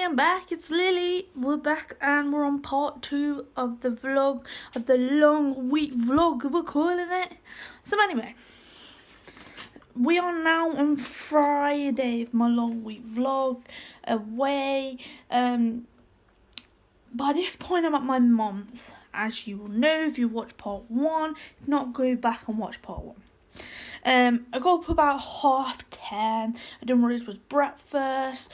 I'm back. It's Lily. We're back and we're on part 2 of the vlog, of the long week vlog, we're calling it. So anyway, we are now on Friday of my long week vlog, away. By this point I'm at my mum's, as you will know if you watch part 1. If not, go back and watch part 1. I got up about 10:30. I done what it was breakfast.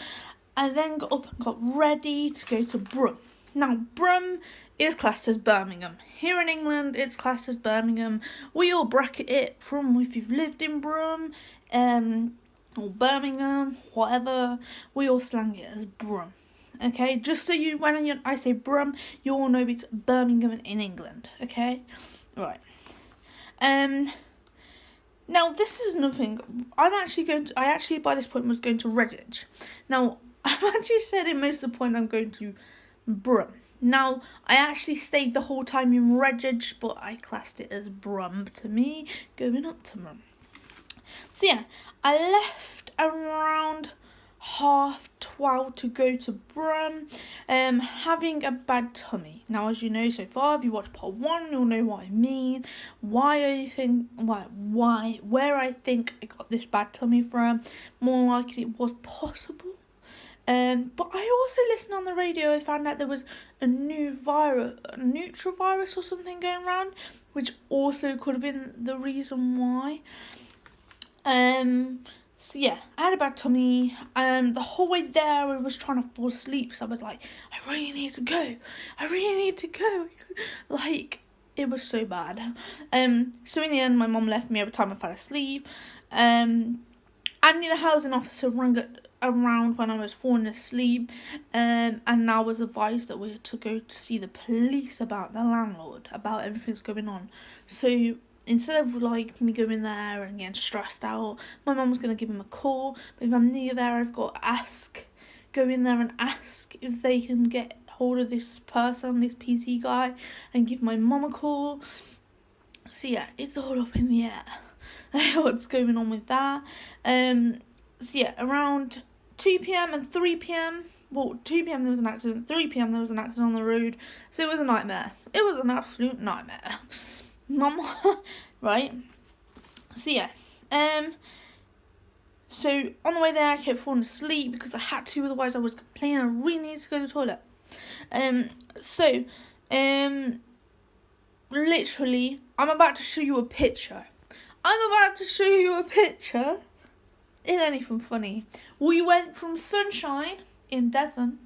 I then got up and got ready to go to Brum. Now, Brum is classed as Birmingham. Here in England, it's classed as Birmingham. We all bracket it from if you've lived in Brum, or Birmingham, whatever. We all slang it as Brum. Okay, just so you, when I say Brum, you all know it's Birmingham in England. Okay, right. Now this is nothing. I actually by this point was going to Redditch. Now I've actually said in most of the point I'm going to Brum. Now I actually stayed the whole time in Redditch, but I classed it as Brum to me, going up to Brum. So yeah, I left around 12:30 to go to Brum, having a bad tummy. Now, as you know so far, if you watch part 1, you'll know what I mean, where I think I got this bad tummy from. More likely it was possible. But I also listened on the radio. I found out there was a new virus, a neutral virus or something going around, which also could have been the reason why. So yeah, I had a bad tummy. The whole way there I was trying to fall asleep, so I was like, I really need to go. Like, it was so bad. So in the end, my mum left me every time I fell asleep. And the housing officer rang it around when I was falling asleep, and I was advised that we had to go to see the police about the landlord, about everything's going on. So instead of like me going there and getting stressed out, my mum was going to give him a call. But if I'm near there, I've got to go in there and ask if they can get hold of this person, this PT guy, and give my mum a call. So yeah, it's all up in the air what's going on with that. So yeah, around 2 p.m. and 3 p.m. Well, 2 p.m. there was an accident, 3 p.m. there was an accident on the road. So it was a nightmare. It was an absolute nightmare. Mum, right? So yeah, so on the way there I kept falling asleep because I had to, otherwise I was complaining I really needed to go to the toilet. Literally, I'm about to show you a picture. It ain't anything funny. We went from sunshine in Devon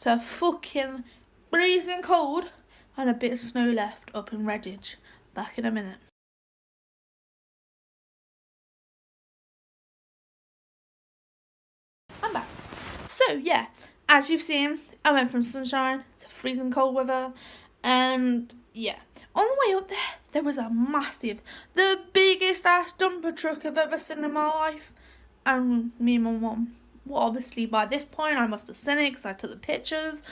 to fucking freezing cold and a bit of snow left up in Redditch. Back in a minute. I'm back. So yeah, as you've seen, I went from sunshine to freezing cold weather, and yeah, on the way up there was the biggest ass dumper truck I've ever seen in my life, and me and my mum, well, obviously by this point I must have seen it because I took the pictures,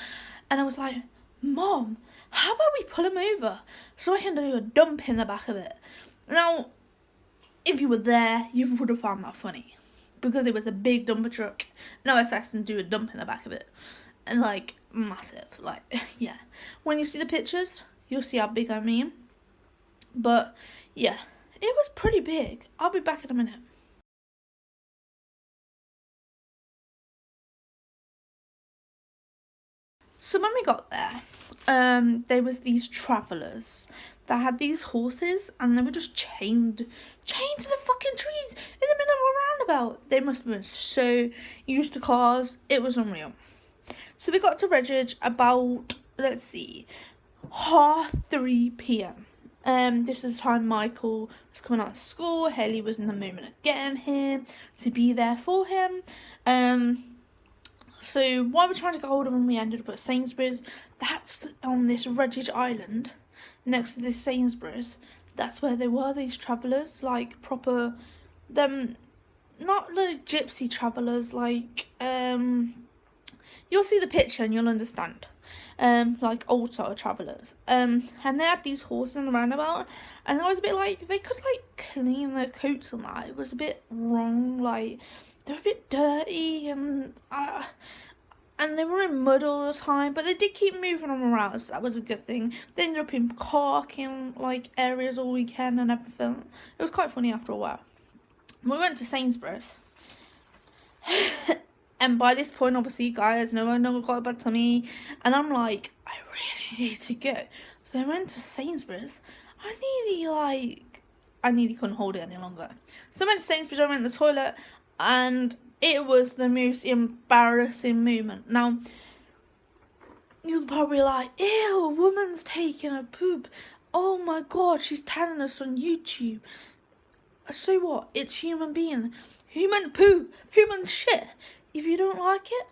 and I was like, Mom, how about we pull him over so I can do a dump in the back of it? Now, if you were there, you would have found that funny, because it was a big dumper truck. No assassin do a dump in the back of it, and like massive, like yeah. When you see the pictures, you'll see how big I mean. But yeah, it was pretty big. I'll be back in a minute. So when we got there, there was these travellers that had these horses, and they were just chained to the fucking trees in the middle of a roundabout. They must have been so used to cars. It was unreal. So we got to Redditch about, let's see, 3:30 p.m. This is the time Michael was coming out of school. Haley was in the moment of getting him to be there for him. So while we're trying to get hold of him, we ended up at Sainsbury's. That's on this Redditch Island, next to this Sainsbury's. That's where they were, these travellers, like proper, them, not like gypsy travellers, like, you'll see the picture and you'll understand. Like old sort of travellers. And they had these horses in the roundabout, and I was a bit like, they could like clean their coats and that. It was a bit wrong, like they were a bit dirty, and and they were in mud all the time, but they did keep moving them around, so that was a good thing. They ended up in parking like areas all weekend and everything. It was quite funny after a while. We went to Sainsbury's. And by this point, obviously, you guys know I know got a bad tummy, and I'm like, I really need to go. So I went to Sainsbury's. I nearly couldn't hold it any longer. So I went to Sainsbury's, I went to the toilet, and it was the most embarrassing moment. Now, you're probably like, ew, a woman's taking a poop. Oh my god, she's telling us on YouTube. So what? It's human being. Human poop. Human shit. If you don't like it,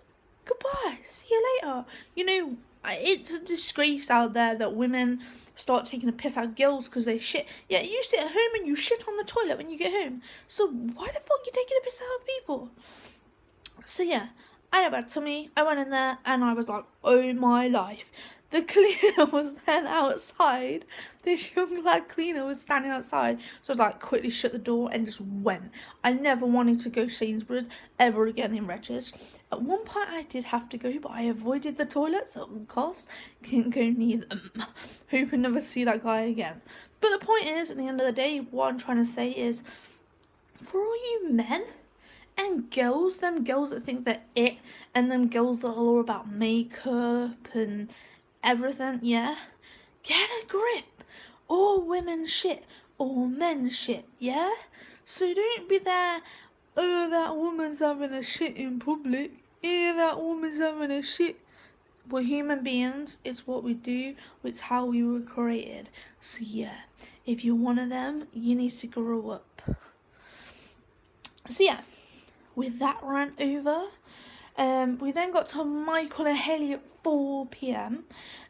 goodbye. See you later. You know, it's a disgrace out there that women start taking a piss out of girls because they shit. Yeah, you sit at home and you shit on the toilet when you get home. So why the fuck are you taking a piss out of people? So yeah, I had a bad tummy. I went in there and I was like, oh my life. The cleaner was then outside. This young lad cleaner was standing outside. So I was like, quickly shut the door and just went. I never wanted to go Sainsbury's ever again in Regis. At one point I did have to go, but I avoided the toilets at all costs. Couldn't go near them. Hope I never see that guy again. But the point is, at the end of the day, what I'm trying to say is, for all you men and girls, them girls that think they're it, and them girls that are all about makeup and everything, yeah, get a grip. All women shit, all men shit, yeah? So don't be there, oh, that woman's having a shit in public, yeah, that woman's having a shit. We're human beings, it's what we do, it's how we were created. So yeah, if you're one of them, you need to grow up. So yeah, with that rant over, we then got to Michael and Haley at 4 p.m.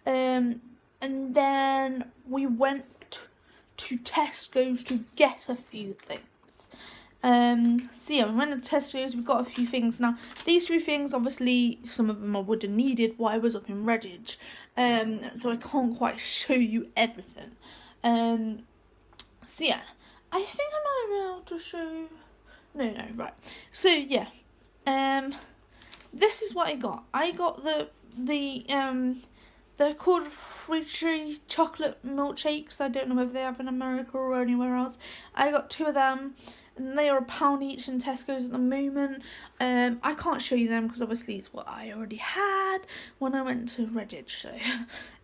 And then we went to Tesco's to get a few things. So yeah, we went to Tesco's, we got a few things. Now, these few things, obviously, some of them I would have needed while I was up in Redditch. So I can't quite show you everything. So yeah, I think I might be able to show you. No, right. So yeah, this is what I got. I got they're called Free chocolate milkshakes. I don't know if they have in America or anywhere else. I got 2 of them, and they are £1 each in Tesco's at the moment. I can't show you them because obviously it's what I already had when I went to Redditch. So,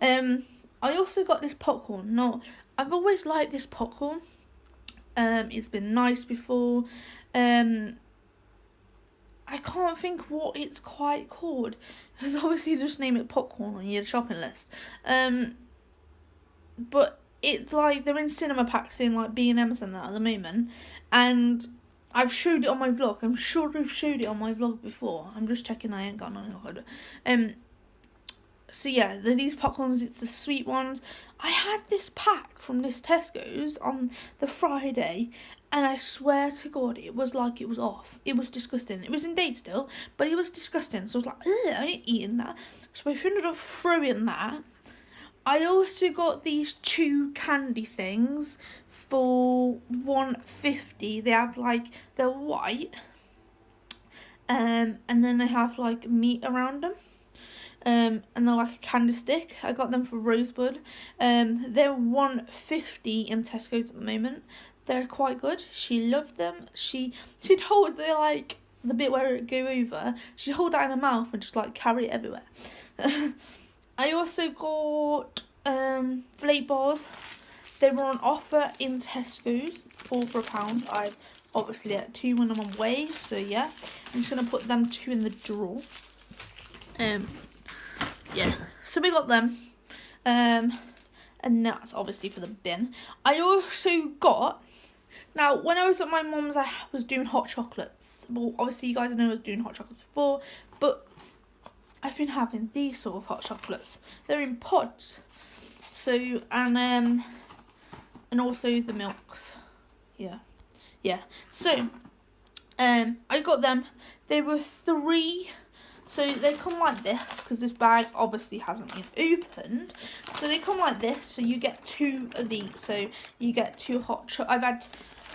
I also got this popcorn. Now, I've always liked this popcorn. It's been nice before. I can't think what it's quite called, because obviously you just name it popcorn on your shopping list. But it's like they're in cinema packs in like B&M's and that at the moment, and I've showed it on my vlog. I'm sure I've showed it on my vlog before. I'm just checking I ain't got none on. So yeah, these popcorns, it's the sweet ones. I had this pack from this Tesco's on the Friday, and I swear to God, it was like it was off. It was disgusting. It was in date still, but it was disgusting. So I was like, ugh, I ain't eating that. So I ended up throwing that. I also got these 2 candy things for $1.50. They have like, they're white. And then they have like meat around them. And they're like a candy stick. I got them for Rosebud. They're $1.50 in Tesco's at the moment. They're quite good. She loved them. She'd hold the bit where it go over. She'd hold that in her mouth and just like carry it everywhere. I also got Flake bars. They were on offer in Tesco's, all for £1. I've obviously had 2 when I'm away, so yeah. I'm just gonna put them 2 in the drawer. Yeah, so we got them, and that's obviously for the bin. I also got, now when I was at my mum's, I was doing hot chocolates. Well, obviously you guys know I was doing hot chocolates before, but I've been having these sort of hot chocolates. They're in pods, so, and also the milks, yeah, so, I got them. They were 3. So they come like this, because this bag obviously hasn't been opened. So they come like this, so you get 2 of these. So you get 2 I've had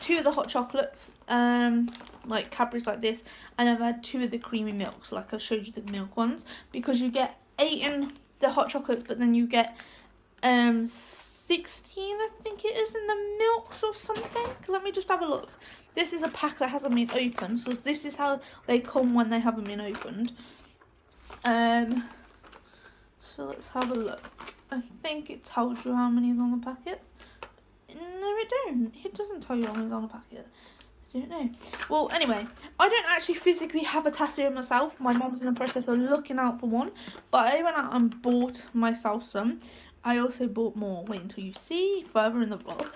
2 of the hot chocolates. like Cadbury's like this, and I've had 2 of the creamy milks, like I showed you the milk ones, because you get 8 in the hot chocolates, but then you get 16, I think it is, in the milks or something. Let me just have a look. This is a pack that hasn't been opened, so this is how they come when they haven't been opened. So let's have a look. I think it tells you how many is on the packet. No, it doesn't tell you how many is on the packet. I don't know. Well, anyway, I don't actually physically have a Tassie myself. My mom's in the process of looking out for one, but I went out and bought myself some. I also bought more. Wait until you see further in the vlog.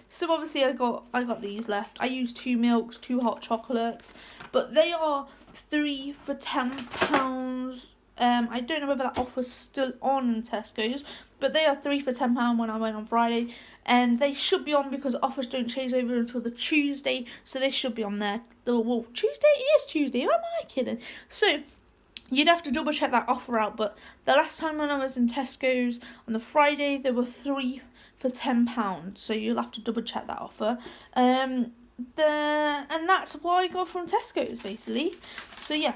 So obviously I got these left. I used 2 milks, 2 hot chocolates, but they are 3 for £10. I don't know whether that offer's still on in Tesco's, but they are 3 for £10 when I went on Friday, and they should be on because offers don't change over until the Tuesday, so they should be on there. Well, Tuesday? It is Tuesday, am I kidding? So you'd have to double check that offer out, but the last time when I was in Tesco's on the Friday, there were 3 for £10, so you'll have to double check that offer. And that's what I got from Tesco's basically. So yeah.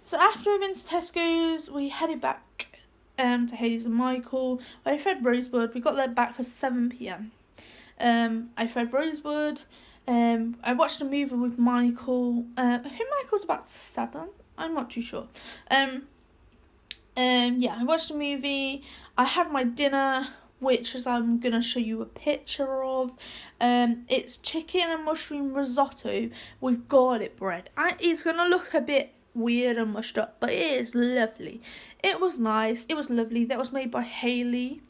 So after we've been to Tesco's, we headed back to Hades and Michael. I fed Rosewood. We got there back for 7 p.m. I fed Rosewood. I watched a movie with Michael. I think Michael's about 7. I'm not too sure. Yeah, I watched a movie. I had my dinner, which is I'm gonna show you a picture of. It's chicken and mushroom risotto with garlic bread. It's gonna look a bit weird and mushed up, but it is lovely. It was nice. It was lovely. That was made by Hayley,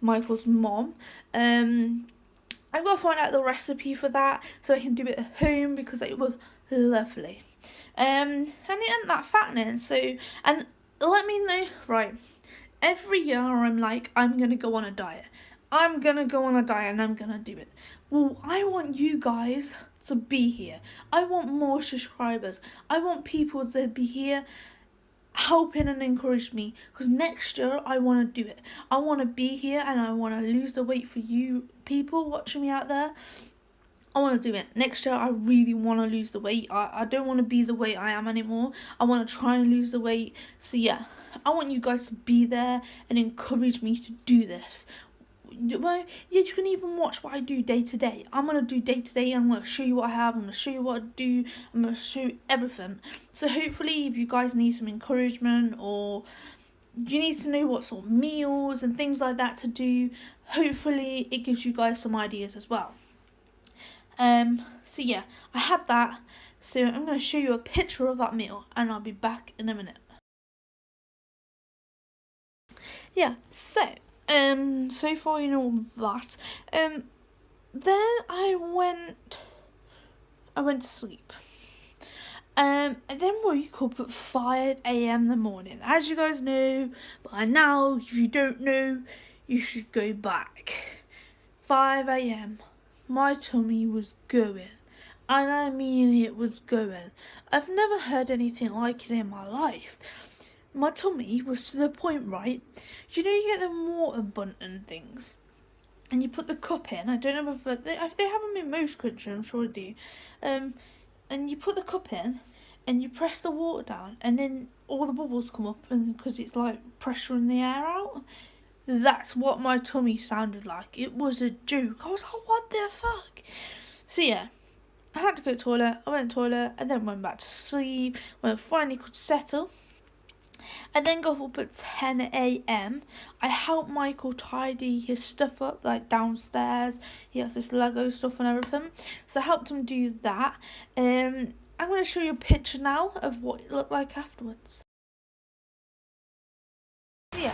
Michael's mom. I've got to find out the recipe for that so I can do it at home because it was lovely. And it ain't that fattening. So, and let me know, right, every year I'm like, I'm going to go on a diet. I'm going to go on a diet and I'm going to do it. Well, I want you guys to be here. I want more subscribers. I want people to be here helping and encourage me, because next year I want to do it. I want to be here and I want to lose the weight for you people watching me out there. I want to do it. Next year I really want to lose the weight. I don't want to be the way I am anymore. I want to try and lose the weight. So yeah, I want you guys to be there and encourage me to do this. Well, yeah, you can even watch what I do day to day. I'm going to do day to day. I'm going to show you what I have. I'm going to show you what I do. I'm going to show you everything. So hopefully if you guys need some encouragement or you need to know what sort of meals and things like that to do, hopefully it gives you guys some ideas as well. So yeah, I had that. So I'm going to show you a picture of that meal and I'll be back in a minute. Yeah, so far you know that. Then I went to sleep. And then woke up at 5 a.m. in the morning. As you guys know by now, if you don't know, you should go back. 5 a.m. My tummy was going. And I mean it was going. I've never heard anything like it in my life. My tummy was to the point, right? You know, you get them water bunting things, and you put the cup in. I don't know if they have them in most countries, I'm sure they do. And you put the cup in, and you press the water down, and then all the bubbles come up, and because it's like pressuring the air out. That's what my tummy sounded like. It was a joke. I was like, what the fuck? So yeah, I had to go to the toilet. I went to the toilet, and then went back to sleep. When I finally could settle, I then got up at 10 a.m. I helped Michael tidy his stuff up, like downstairs. He has this Lego stuff and everything. So I helped him do that. I'm going to show you a picture now of what it looked like afterwards. Yeah,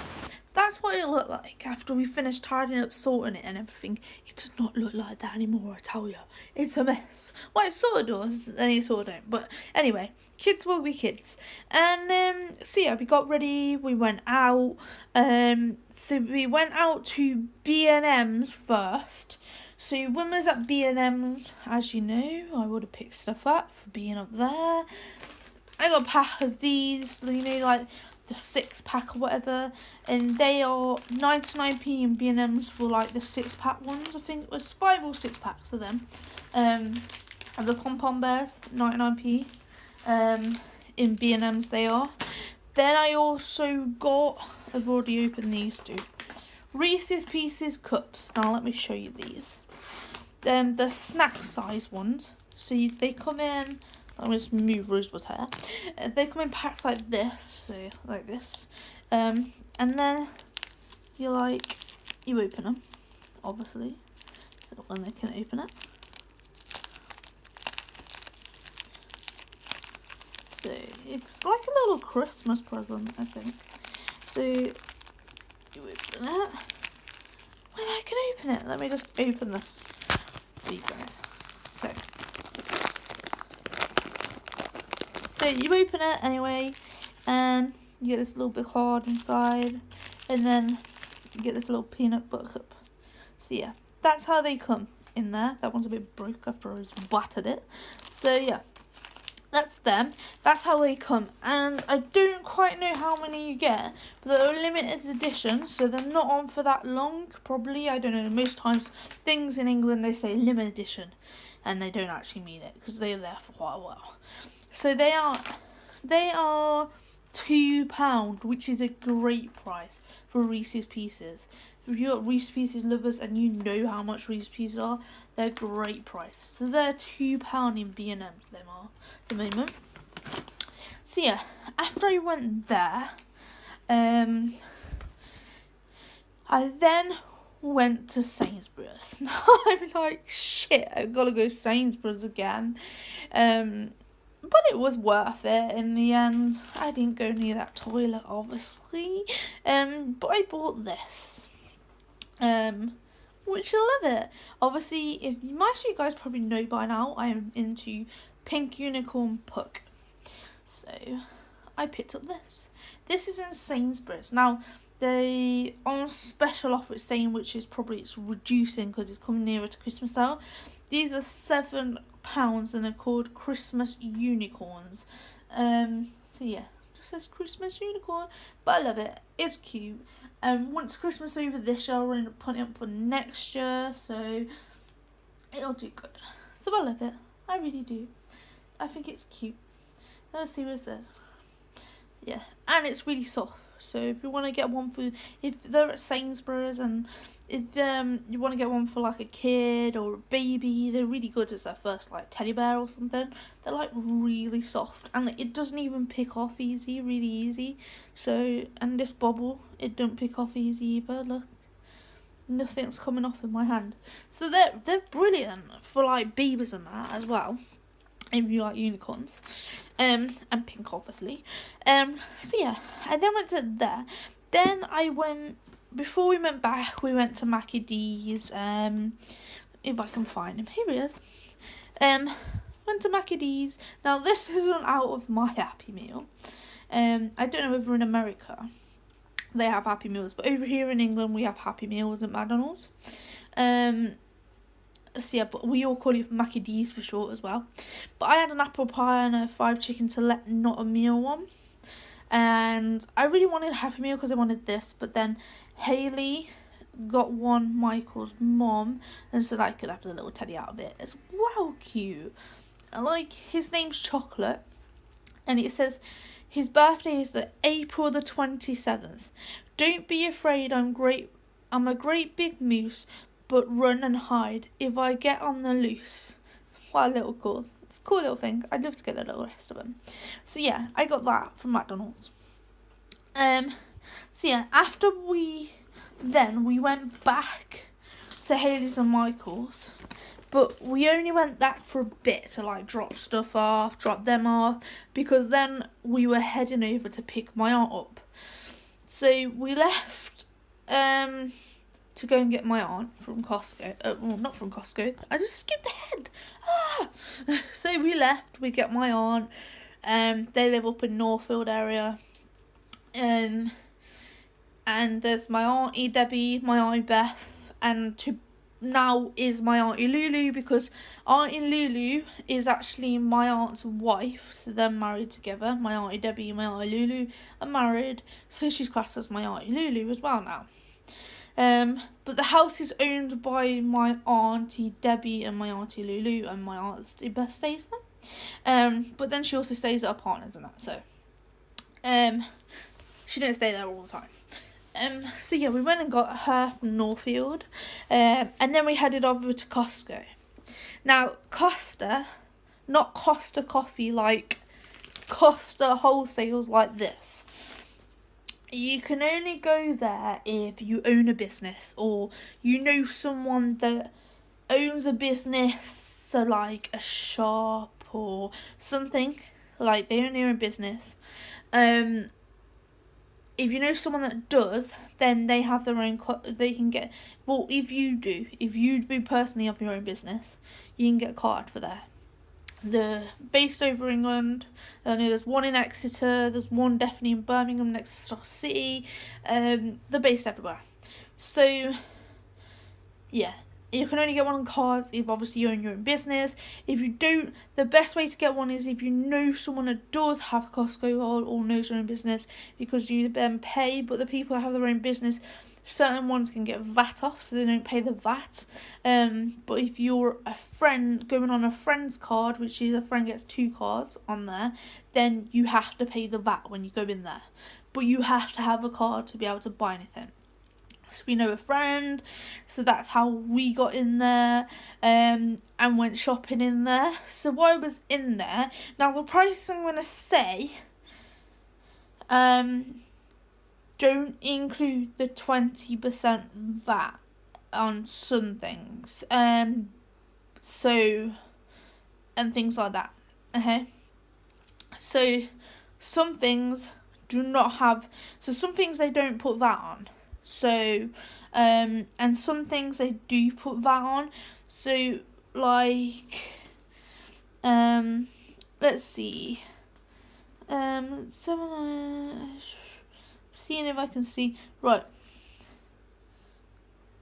that's what it looked like after we finished tidying up, sorting it and everything. It does not look like that anymore, I tell you. It's a mess. Well, it sort of does, and it sort of don't. But anyway, kids will be kids. And so yeah, we got ready, we went out. So we went out to B&M's first. So when we was at B&M's, as you know, I would have picked stuff up for being up there. I got a pack of these, you know, like the 6-pack or whatever, and they are 99p in B&M's for like the 6-pack ones. I think it was 5 or 6 packs of them. And the Pom Pom Bears, 99p. In B&M's they are. Then I also got, I've already opened these two, Reese's Pieces cups. Now let me show you these. The snack size ones. So they come in, I'm going to move Rosebud's hair. They come in packs like this, so like this. And then you open them, obviously, when they can open it. So it's like a little Christmas present, I think. So you open it. When I can open it, let me just open this for you guys. So you open it anyway, and you get this little bit card inside, and then you get this little peanut butter cup. So yeah, that's how they come in there. That one's a bit broke after I just battered it. So yeah, that's them. That's how they come, and I don't quite know how many you get, but they're limited edition, so they're not on for that long. Probably, I don't know. Most times, things in England they say limited edition, and they don't actually mean it because they're there for quite a while. So they are £2, which is a great price for Reese's Pieces. If you're Reese's Pieces lovers and you know how much Reese's Pieces are, they're a great price. So they're £2 in B&M's, them are, at the moment. So yeah, after I went there, I then went to Sainsbury's. I'm like, shit, I've got to go to Sainsbury's again. But it was worth it in the end. I didn't go near that toilet, obviously. But I bought this. Which I love it. Obviously, if most of you guys probably know by now, I am into Pink Unicorn Puck. So, I picked up this. This is in Sainsbury's. Now, they on special offer it's saying, which is probably it's reducing because it's coming nearer to Christmas now. These are £7 and they're called Christmas Unicorns. So yeah, just says Christmas Unicorn, but I love it. It's cute. Once Christmas over this year, we're going to put it up for next year, so it'll do good. So I love it. I really do. I think it's cute. Let's see what it says. Yeah, and it's really soft. So if you want to get one for, if they're at Sainsbury's and if you want to get one for like a kid or a baby, they're really good as their first like teddy bear or something. They're like really soft and it doesn't even pick off easy, really easy. So, and this bobble, it don't pick off easy either. Look, nothing's coming off in my hand. So they're brilliant for like babies and that as well. If you like unicorns, and pink obviously. So yeah, I then went to there. Then I went, before we went back, we went to Mackie D's. If I can find him, here he is. Went to Mackie D's. Now this isn't out of my Happy Meal. I don't know whether in America they have Happy Meals, but over here in England we have Happy Meals at McDonald's. So yeah, but we all call it Mackie D's for short as well. But I had an apple pie and a 5 chicken select, not a meal one. And I really wanted a Happy Meal because I wanted this. But then Hayley got one, Michael's mom, and said I could have the little teddy out of it. It's wow cute. I like, his name's Chocolate. And it says his birthday is the April the 27th. Don't be afraid, I'm a great big moose, but run and hide if I get on the loose. What a little cool. It's a cool little thing. I'd love to get the little rest of them. So yeah, I got that from McDonald's. So yeah, after we went back to Hayley's and Michael's, but we only went back for a bit to like drop them off, because then we were heading over to pick my aunt up. So we left to go and get my aunt from Costco. Well, not from Costco. I just skipped ahead. So we left. We get my aunt. They live up in Northfield area. And there's my auntie Debbie, my auntie Beth, and two now is my Auntie Lulu, because Auntie Lulu is actually my aunt's wife, so they're married together. My Auntie Debbie and my Auntie Lulu are married, so she's classed as my Auntie Lulu as well now. But the house is owned by my Auntie Debbie and my Auntie Lulu, and my aunt stays there. But then she also stays at her partner's and that, so she don't stay there all the time. So yeah, we went and got her from Northfield, and then we headed over to Costco. Now, Costa, not Costa Coffee, like Costa Wholesales like this. You can only go there if you own a business, or you know someone that owns a business, so like a shop or something, like they own their own business. If you know someone that does, then they have their own, they can get, well, if you do personally have your own business, you can get a card for there. They're based over England. I know there's one in Exeter, there's one definitely in Birmingham next to Stock City. They're based everywhere. So, yeah. You can only get one on cards if obviously you own your own business. If you don't, the best way to get one is if you know someone that does have a Costco card or knows their own business, because you then pay, but the people that have their own business, certain ones can get VAT off, so they don't pay the VAT. But if you're a friend going on a friend's card, which is a friend gets 2 cards on there, then you have to pay the VAT when you go in there. But you have to have a card to be able to buy anything. So we know a friend, so that's how we got in there, and went shopping in there. So while I was in there, now the price I'm going to say, don't include the 20% VAT on some things, so, and things like that, okay? So, some things do not have, so some things they don't put VAT on. So, and some things they do put VAT on. So, like, let's see. Seeing if I can see. Right.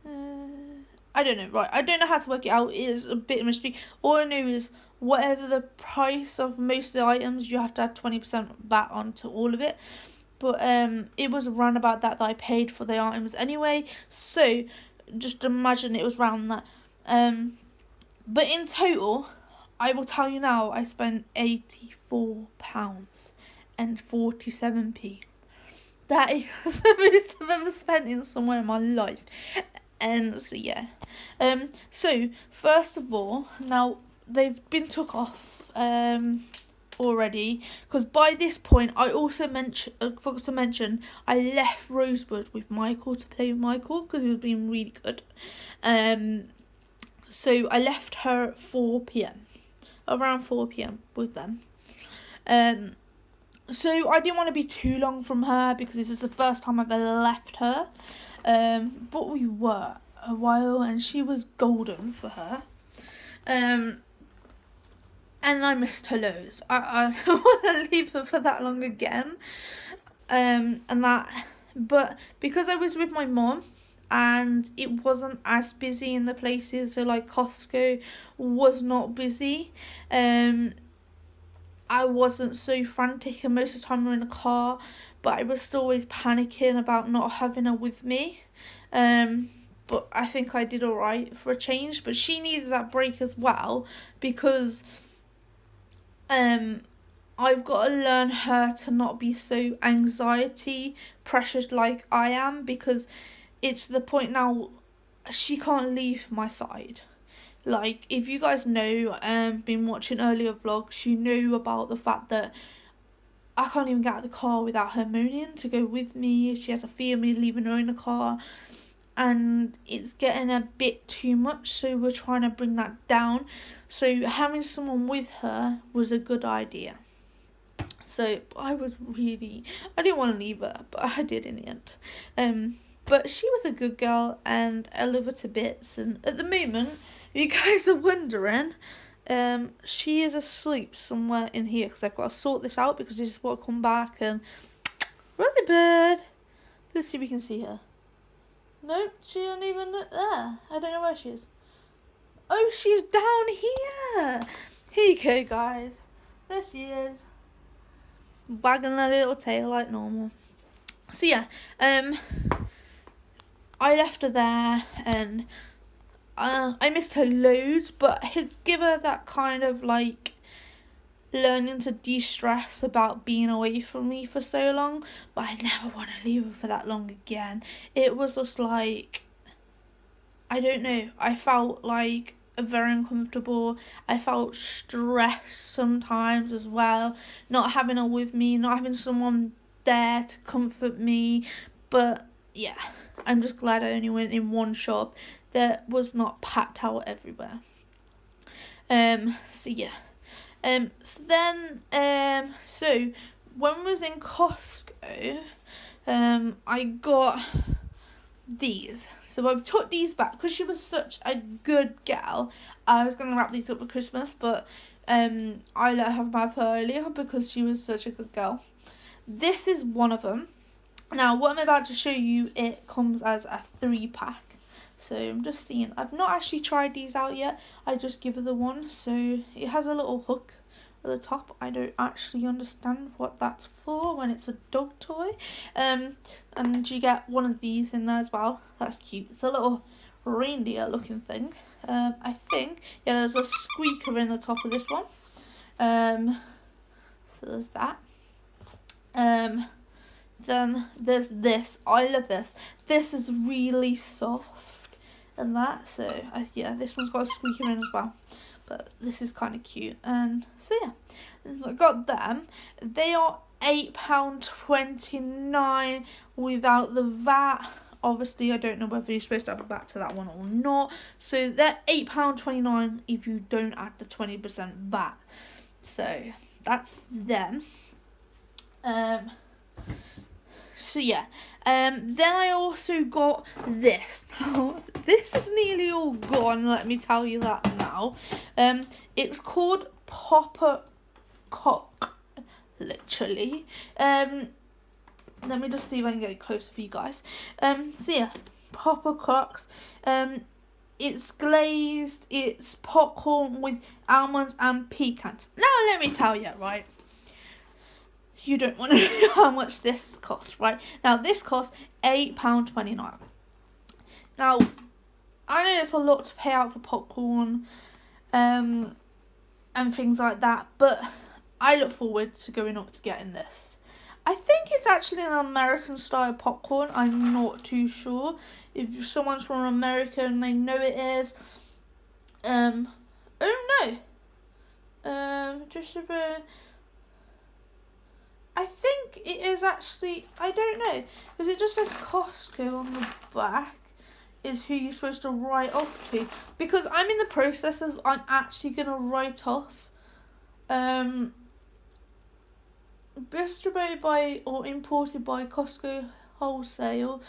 I don't know. Right. I don't know how to work it out. It is a bit of a mystery. All I know is whatever the price of most of the items, you have to add 20% VAT onto all of it. But it was around about that I paid for the items anyway. So just imagine it was around that. But in total, I will tell you now, I spent £84.47. That is the most I've ever spent in somewhere in my life. And so yeah. So first of all, now they've been took off. Already, because by this point I also forgot to mention I left Rosewood with Michael to play with Michael, because he was being really good. So I left her at 4 p.m, around 4 p.m. with them. So I didn't want to be too long from her, because this is the first time I've ever left her. But we were a while, and she was golden for her. And I missed her loads. I don't want to leave her for that long again. But because I was with my mum, and it wasn't as busy in the places, so like Costco was not busy. I wasn't so frantic, and most of the time we were in a car, but I was still always panicking about not having her with me. But I think I did alright for a change. But she needed that break as well, because I've got to learn her to not be so anxiety pressured like I am, because it's the point now she can't leave my side. Like, if you guys know, been watching earlier vlogs, you know about the fact that I can't even get out of the car without her moaning to go with me. She has a fear of me leaving her in the car, and it's getting a bit too much, so we're trying to bring that down. So having someone with her was a good idea. So I didn't want to leave her, but I did in the end. But she was a good girl, and I love her to bits. And at the moment, if you guys are wondering, she is asleep somewhere in here, because I've got to sort this out, because I just want to come back and Rosie Bird. Let's see if we can see her. Nope, she isn't even there. I don't know where she is. Oh, she's down here. Here you go, guys. There she is. Wagging her little tail like normal. So yeah, I left her there and I missed her loads, but it's give her that kind of like learning to de-stress about being away from me for so long, but I never want to leave her for that long again. It was just like, I don't know, I felt like very uncomfortable. I felt stressed sometimes as well, not having her with me, not having someone there to comfort me. But yeah, I'm just glad I only went in one shop that was not packed out everywhere. So yeah. So when I was in Costco, I got these. So I took these back because she was such a good gal. I was gonna wrap these up for Christmas, but I let her have her earlier because she was such a good girl. This is one of them. Now what I'm about to show you, it comes as a 3-pack. So I'm just seeing. I've not actually tried these out yet. I just give her the one. So it has a little hook at the top. I don't actually understand what that's for when it's a dog toy. And you get one of these in there as well. That's cute. It's a little reindeer looking thing. I think. Yeah, there's a squeaker in the top of this one. So there's that. Then there's this. I love this. This is really soft and that. So yeah, this one's got a squeaker in as well. But this is kind of cute. And so yeah, I got them. They are £8.29 without the VAT. Obviously, I don't know whether you're supposed to have a VAT to that one or not. So they're £8.29 if you don't add the 20% VAT. So that's them. So yeah, then I also got this. Now, this is nearly all gone, let me tell you that now. It's called Popper Cock, literally. Let me just see if I can get it closer for you guys. So yeah, Popper Cocks. It's glazed, it's popcorn with almonds and pecans. Now let me tell you, right? You don't want to know how much this costs, right? Now, this costs £8.29. Now, I know it's a lot to pay out for popcorn and things like that, but I look forward to going up to getting this. I think it's actually an American-style popcorn. I'm not too sure. If someone's from America and they know it is. Oh, no. Just a bit... I think it is actually, I don't know, because it just says Costco on the back is who you're supposed to write off to. Because I'm in the process of, I'm actually going to write off distributed by or imported by Costco Wholesale.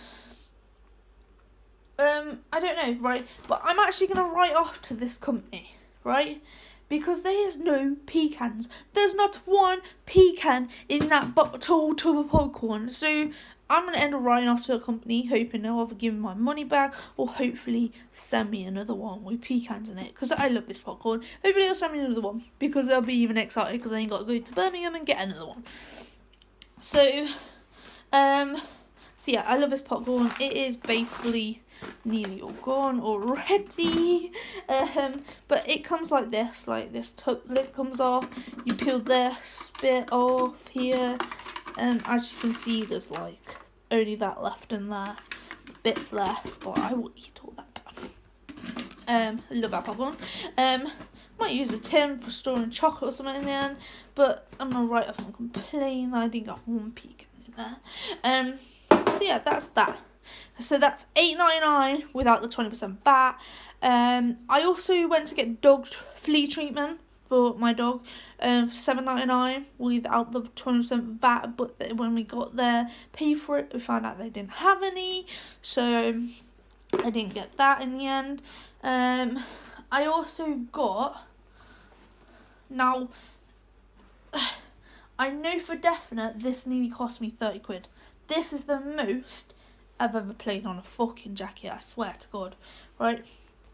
I don't know, right? But I'm actually going to write off to this company, right? Because there is no pecans. There's not one pecan in that whole tub of popcorn. So I'm going to end up writing off to a company, hoping they'll either give me my money back or hopefully send me another one with pecans in it. Because I love this popcorn. Hopefully they'll send me another one. Because they'll be even excited because I ain't got to go to Birmingham and get another one. So yeah, I love this popcorn. It is basically nearly all gone already. But it comes like this lid comes off. You peel this bit off here, and as you can see, there's like only that left in there, bits left, but I will eat all that. I love that popcorn. Might use a tin for storing chocolate or something in the end, but I'm gonna write off and complain that I didn't get one pecan in there. So yeah, that's that. So that's £8.99 without the 20% VAT. I also went to get dog flea treatment for my dog, £7.99 without the 20% VAT. But when we got there, paid for it, we found out they didn't have any, so I didn't get that in the end. I also got, now I know for definite this nearly cost me 30 quid. This is the most I've ever played on a fucking jacket, I swear to God. Right,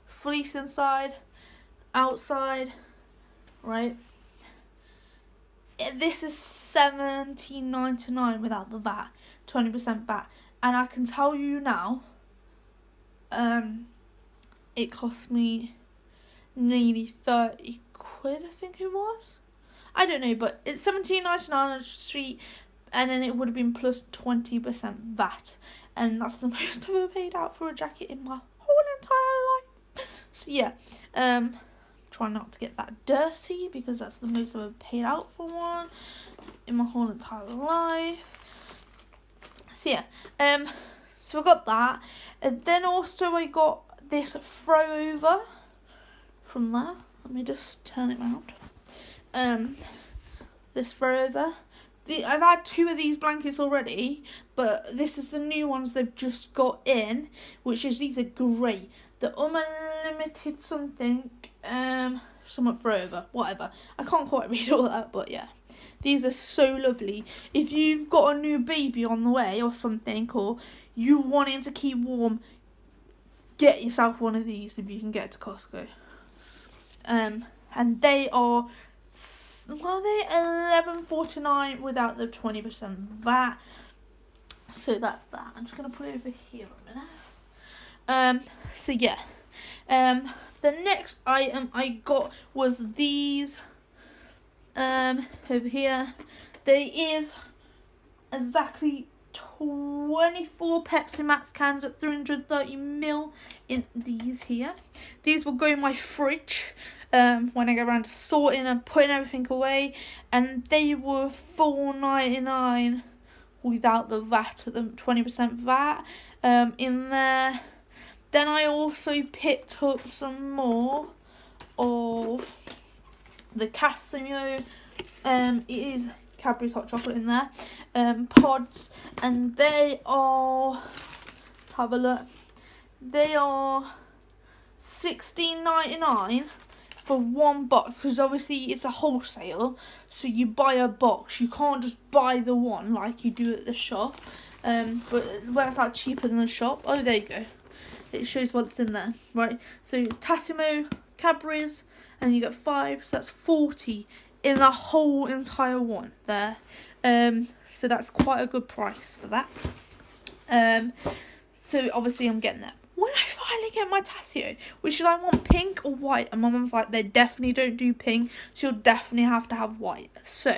fleece inside, outside, right. This is $17.99 without the VAT, 20% VAT, and I can tell you now, it cost me nearly 30 quid, I think it was. I don't know, but it's $17.99 on the street, and then it would have been plus 20% VAT, and that's the most I've ever paid out for a jacket in my whole entire life. So yeah, try not to get that dirty because that's the most I've ever paid out for one in my whole entire life. So yeah, so I got that, and then also I got this throw over from there. Let me just turn it around. This throw over. I've had 2 of these blankets already, but this is the new ones they've just got in, which is, these are great. The unlimited something, somewhat throw over, whatever. I can't quite read all that, but yeah. These are so lovely. If you've got a new baby on the way or something, or you want him to keep warm, get yourself one of these if you can get it to Costco. And they are, well, they're $11.49 without the 20% VAT. So that's that. I'm just gonna put it over here a minute. So yeah. The next item I got was these. Over here. There is exactly 24 Pepsi Max cans at 330ml in these here. These will go in my fridge when I go around to sorting and putting everything away, and they were $4.99 without the VAT, the 20% VAT in there. Then I also picked up some more of the Casimo, it is Cadbury's hot chocolate in there, pods, and they are, have a look, they are $16.99 for one box, because obviously it's a wholesale, so you buy a box, you can't just buy the one like you do at the shop, but it works out cheaper than the shop. Oh, there you go, it shows what's in there, right, so it's Tassimo, Cadbury's, and you get 5, so that's 40 in the whole entire one there. So that's quite a good price for that. So obviously I'm getting that. When I finally get my Tassio, which is, I want pink or white, and my mum's like, they definitely don't do pink, so you'll definitely have to have white. So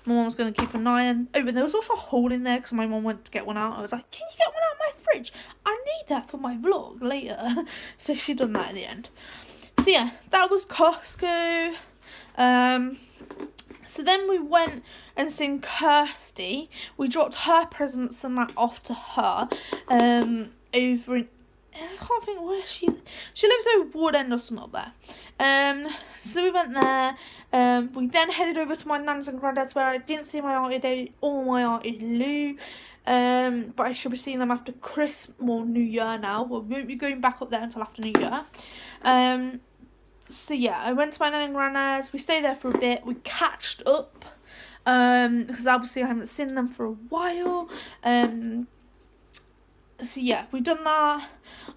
my mum's going to keep an eye on. Oh, but there was also a hole in there because my mum went to get one out. I was like, can you get one out of my fridge? I need that for my vlog later. So she done that in the end. So yeah, that was Costco. So then we went and seen Kirsty. We dropped her presents and that off to her. Over in, I can't think where she lives over Ward End or something up there. So we went there. We then headed over to my nan's and granddad's, where I didn't see my auntie Day or my auntie Lou. But I should be seeing them after Christmas or New Year now. We won't be going back up there until after New Year. So yeah, I went to my nan and granddad's. We stayed there for a bit. We catched up. Because obviously I haven't seen them for a while. So yeah, we done that.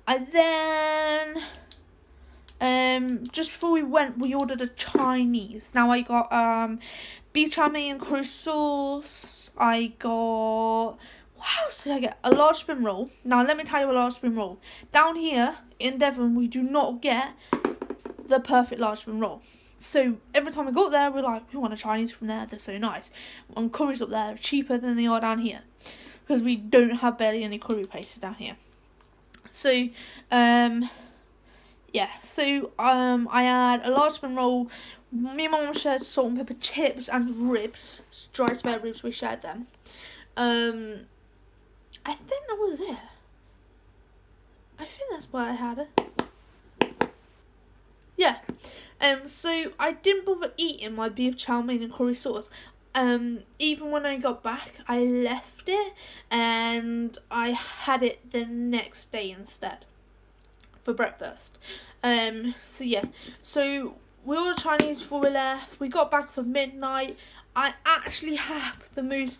I then just before we went, we ordered a Chinese. Now I got beef chow mein and curry sauce. I got, what else did I get? A large spring roll. Now let me tell you a large spring roll. Down here in Devon, we do not get the perfect large spring roll. So every time we go up there, we're like, we want a Chinese from there. They're so nice. And curries up there are cheaper than they are down here, because we don't have barely any curry places down here. So yeah, so I had a large spring roll. Me and my mum shared salt and pepper chips and ribs, dry spare ribs. We shared them. I think that was it. I think that's why I had it. Yeah. So I didn't bother eating my beef chow mein and curry sauce. Even when I got back, I left it and I had it the next day instead for breakfast. So yeah, so we ordered Chinese before we left. We got back for midnight. I actually have the most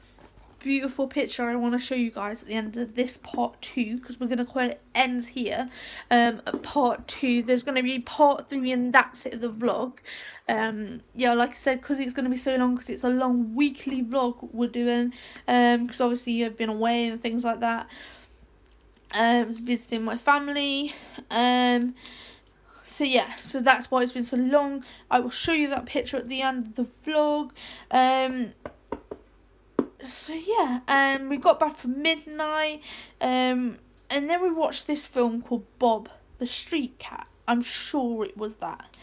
beautiful picture I want to show you guys at the end of this part 2, because we're going to call it ends here. At part 2, there's going to be part 3, and that's it, the vlog. Yeah, like I said, because it's going to be so long, because it's a long weekly vlog we're doing, because obviously I've been away and things like that. Was visiting my family. So yeah, so that's why it's been so long. I will show you that picture at the end of the vlog. So yeah, we got back from midnight, and then we watched this film called Bob the Street Cat. I'm sure it was that.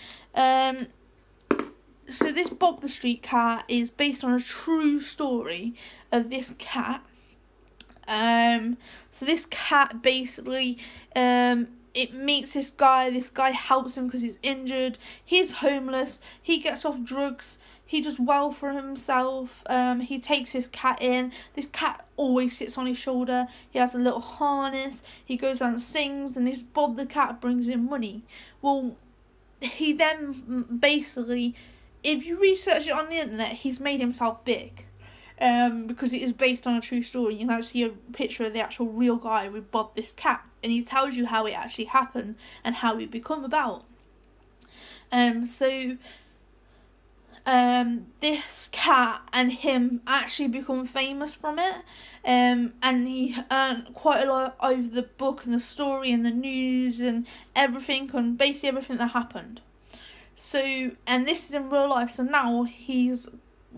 So this Bob the Street Cat is based on a true story of this cat. So this cat basically, it meets this guy helps him because he's injured, he's homeless, he gets off drugs, he does well for himself, he takes his cat in, this cat always sits on his shoulder, he has a little harness, he goes out and sings, and this Bob the cat brings in money. Well, he then basically, if you research it on the internet, he's made himself big. Because it is based on a true story. You can see a picture of the actual real guy with Bob this cat, and he tells you how it actually happened and how it become about. So this cat and him actually become famous from it, and he earned quite a lot over the book and the story and the news and everything, and basically everything that happened. So, and this is in real life, so now he's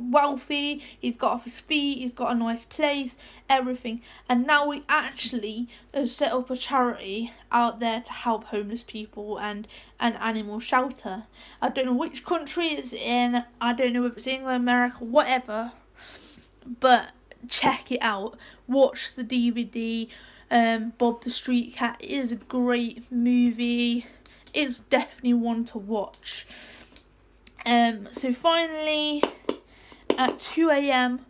wealthy, he's got off his feet, he's got a nice place, everything, and now he actually has set up a charity out there to help homeless people and an animal shelter. I don't know which country it's in, I don't know if it's England, America, whatever, but check it out, watch the DVD. Bob the Street Cat is a great movie, it's definitely one to watch. So finally, at 2 a.m,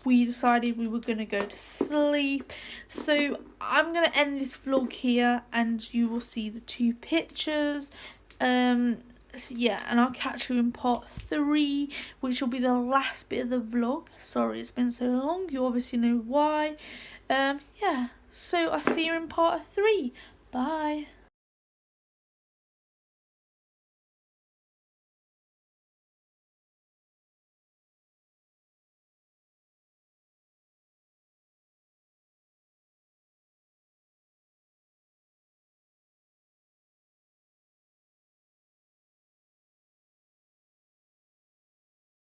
we decided we were going to go to sleep. So I'm going to end this vlog here, and you will see the 2 pictures. So yeah, and I'll catch you in part 3, which will be the last bit of the vlog. Sorry it's been so long, you obviously know why. Yeah, so I'll see you in part 3. Bye.